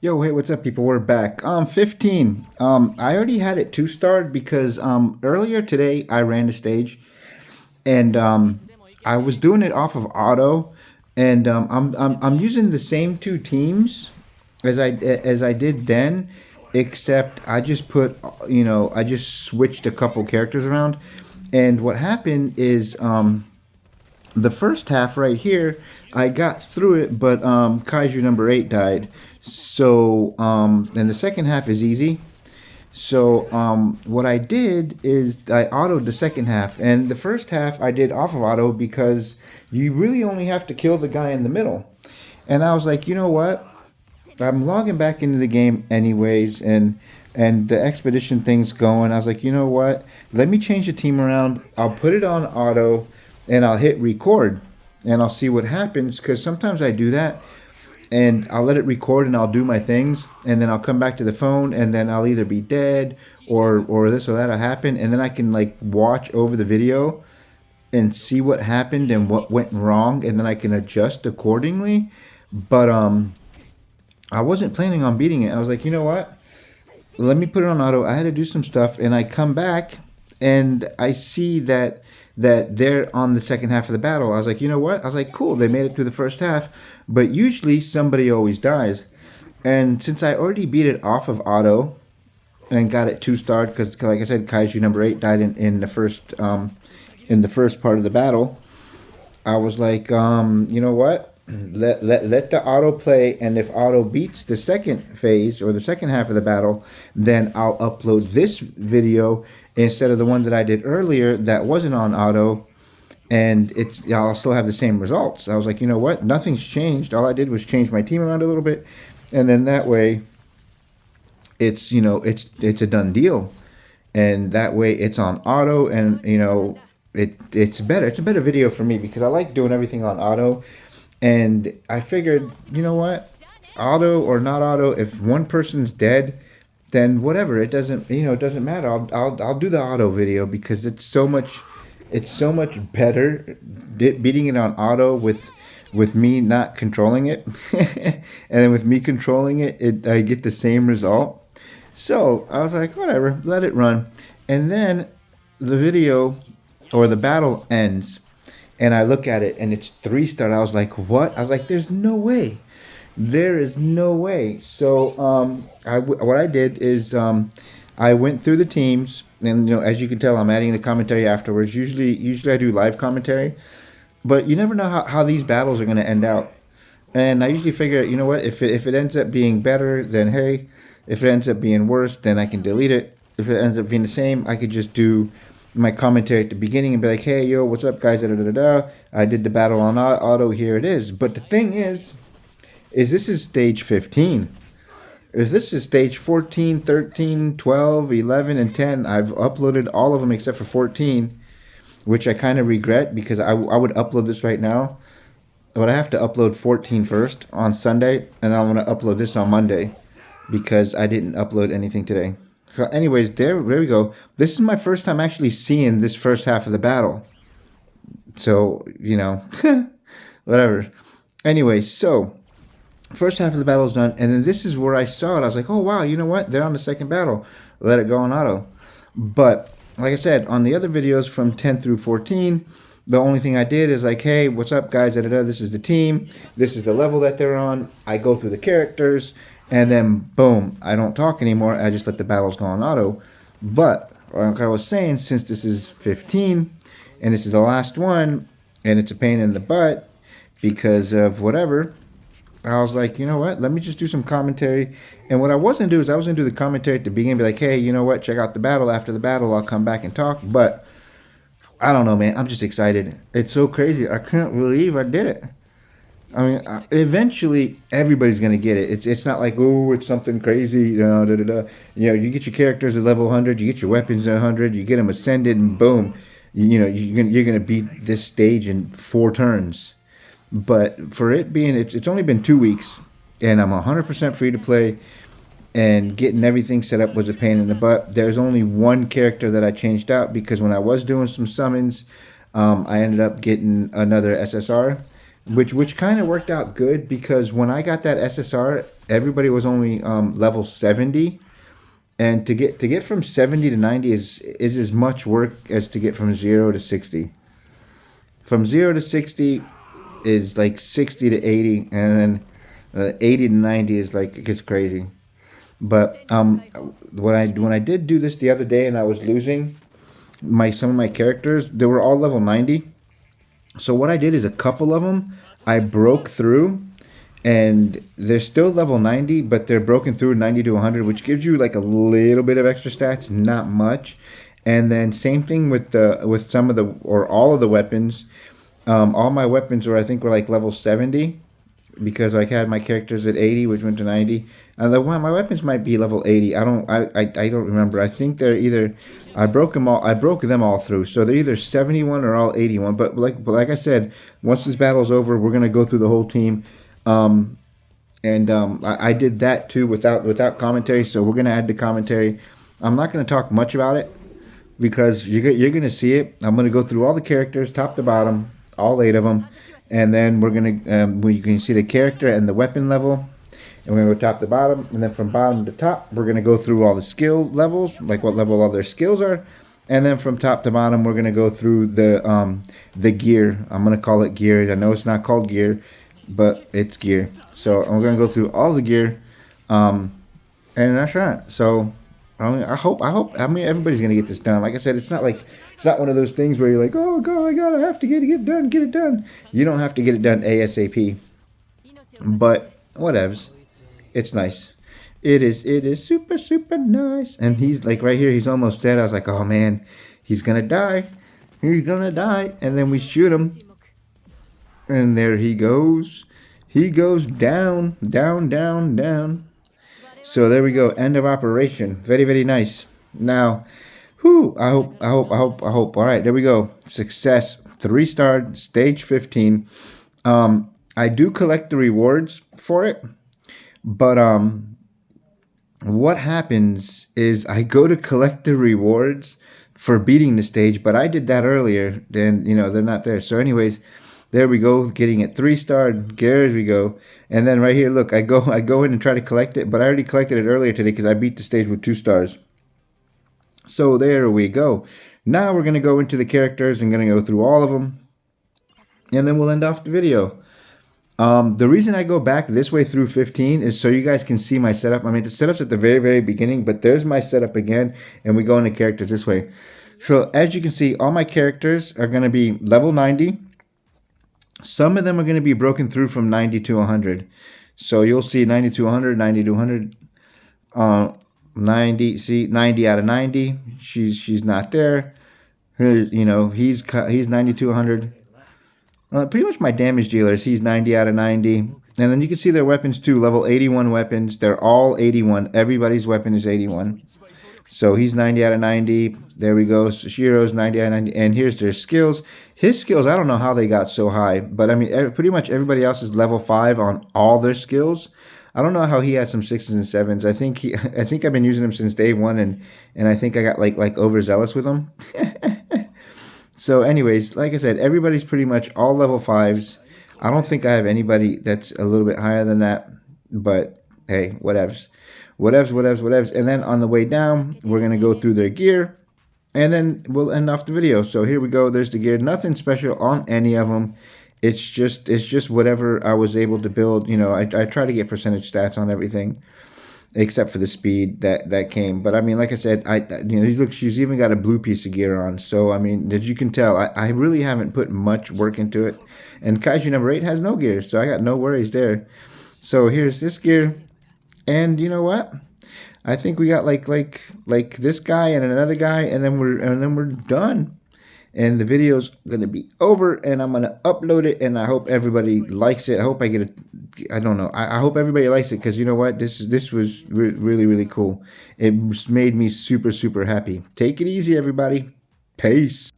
Yo, hey, what's up, people? We're back. 15. I already had it 2-starred because earlier today I ran a stage and I was doing it off of auto, and I'm using the same two teams as I did then, except I just put I just switched a couple characters around, and what happened is the first half right here, I got through it, but Kaiju number 8 died. So, and the second half is easy. So, what I did is I autoed the second half, and the first half I did off of auto because you really only have to kill the guy in the middle. And I was like, you know what? I'm logging back into the game anyways, and the expedition thing's going. I was like, you know what? Let me change the team around. I'll put it on auto, and I'll hit record, and I'll see what happens. Because sometimes I do that, and I'll let it record, and I'll do my things, and then I'll come back to the phone, and then I'll either be dead or this or that will happen, and then I can like watch over the video and see what happened and what went wrong, and then I can adjust accordingly. But I wasn't planning on beating it. I was like, you know what? Let me put it on auto. I had to do some stuff, and I come back and I see that they're on the second half of the battle. I was like, you know what? I was like, cool. They made it through the first half, but usually somebody always dies. And since I already beat it off of auto and got it 2-starred, because like I said, Kaiju number 8 died in the first part of the battle. I was like, you know what? Let the auto play, and if auto beats the second phase or the second half of the battle, then I'll upload this video instead of the one that I did earlier that wasn't on auto, and I'll still have the same results. I was like, you know what? Nothing's changed. All I did was change my team around a little bit, and then that way, it's a done deal, and that way it's on auto, and it's better. It's a better video for me because I like doing everything on auto. And I figured, you know what, auto or not auto, if one person's dead, then whatever. It doesn't matter. I'll do the auto video because it's so much better beating it on auto with me not controlling it, and then with me controlling it, I get the same result. So I was like, whatever, let it run, and then the video or the battle ends, and I look at it and it's 3-star. I was like, what? I was like, there's no way. There is no way. So what I did is I went through the teams, and as you can tell, I'm adding the commentary afterwards. Usually I do live commentary, but you never know how these battles are going to end out. And I usually figure, you know what, if it ends up being better, then hey. If it ends up being worse, then I can delete it. If it ends up being the same, I could just do my commentary at the beginning and be like, hey, yo, what's up, guys? Da, da, da, da. I did the battle on auto. Here it is. But the thing is this is stage 15. If this is stage 14, 13, 12, 11, and 10, I've uploaded all of them except for 14, which I kind of regret because I would upload this right now. But I have to upload 14 first on Sunday, and I want to upload this on Monday because I didn't upload anything today. So anyways, there we go. This is my first time actually seeing this first half of the battle. So, whatever. Anyway, so first half of the battle is done, and then this is where I saw it. I was like, oh, wow, you know what? They're on the second battle. Let it go on auto. But like I said, on the other videos from 10 through 14, the only thing I did is like, hey, what's up, guys? Da, da, da. This is the team. This is the level that they're on. I go through the characters. And then, boom, I don't talk anymore. I just let the battles go on auto. But, like I was saying, since this is 15, and this is the last one, and it's a pain in the butt because of whatever, I was like, you know what? Let me just do some commentary. And what I was going to do is I was going to do the commentary at the beginning, be like, hey, you know what? Check out the battle. After the battle, I'll come back and talk. But, I don't know, man. I'm just excited. It's so crazy. I can't believe I did it. I mean, eventually everybody's gonna get it. It's not like, oh, it's something crazy, da, da, da. You get your characters at level 100, you get your weapons at 100, you get them ascended, and boom, you're gonna beat this stage in 4 turns. But for it being, it's only been 2 weeks, and I'm 100% free to play, and getting everything set up was a pain in the butt. There's only one character that I changed out because when I was doing some summons, I ended up getting another SSR. which kind of worked out good because when I got that SSR, everybody was only level 70, and to get from 70 to 90 is as much work as to get from 0 to 60. From 0 to 60 is like 60 to 80, and then 80 to 90 is like, it gets crazy. But when I did do this the other day and I was losing some of my characters, they were all level 90. So what I did is a couple of them I broke through, and they're still level 90, but they're broken through 90 to 100, which gives you like a little bit of extra stats, not much. And then same thing with some of the, or all of the weapons. All my weapons were, I think, were like level 70, because I had my characters at 80, which went to 90. My weapons might be level 80. I don't remember. I think they're either, I broke them all through. So they're either 71 or all 81. But like I said, once this battle's over, we're gonna go through the whole team. I did that too without commentary. So we're gonna add the commentary. I'm not gonna talk much about it because you're gonna see it. I'm gonna go through all the characters, top to bottom, all 8 of them, and then we're gonna you can see the character and the weapon level, and we're gonna go top to bottom, and then from bottom to top, we're gonna go through all the skill levels, like what level all their skills are, and then from top to bottom, we're gonna go through the gear. I'm gonna call it gear. I know it's not called gear, but it's gear. So I'm gonna go through all the gear, and that's right. So I hope. I mean, everybody's gonna get this done. Like I said, it's not one of those things where you're like, oh god, I have to get it done. You don't have to get it done ASAP. But whatevs. It's nice. It is super nice. And he's like right here. He's almost dead. I was like, oh man, he's gonna die. He's gonna die. And then we shoot him, and there he goes. He goes down. So there we go. End of operation. Very nice. Now, whew, I hope. All right, there we go. Success. 3-star, stage 15. I do collect the rewards for it, but what happens is I go to collect the rewards for beating the stage, but I did that earlier. Then they're not there. So anyways, there we go, getting it 3-star. There we go. And then right here, look, I go in and try to collect it, but I already collected it earlier today because I beat the stage with 2 stars. So there we go. Now we're gonna go into the characters and gonna go through all of them, and then we'll end off the video. The reason I go back this way through 15 is so you guys can see my setup. I mean, the setup's at the very beginning, but there's my setup again, and we go into characters this way. So as you can see, all my characters are gonna be level 90. Some of them are going to be broken through from 90 to 100. So you'll see 90 to 100, 90 to 100, 90. See, 90 out of 90. She's not there. He's 90 to 100. Pretty much my damage dealers. He's 90 out of 90. And then you can see their weapons too. Level 81 weapons. They're all 81. Everybody's weapon is 81. So he's 90 out of 90. There we go. Shiro's 90 out of 90. And here's their skills. His skills, I don't know how they got so high. But I mean, pretty much everybody else is level 5 on all their skills. I don't know how he has some 6s and 7s. I think I've been using him since day 1. And I think I got like overzealous with him. So anyways, like I said, everybody's pretty much all level 5s. I don't think I have anybody that's a little bit higher than that. But hey, whatevs. And then on the way down, we're going to go through their gear, and then we'll end off the video. So here we go. There's the gear. Nothing special on any of them. It's just whatever I was able to build. I try to get percentage stats on everything, except for the speed that came. But I mean, like I said, look, she's even got a blue piece of gear on. So I mean, as you can tell, I really haven't put much work into it. And Kaiju No.8 has no gear, so I got no worries there. So here's this gear. And you know what? I think we got like this guy and another guy, and then we're done. And the video's gonna be over, and I'm gonna upload it. And I hope everybody likes it. I hope I get a. I don't know. I hope everybody likes it, because you know what? This was really cool. It made me super happy. Take it easy, everybody. Peace.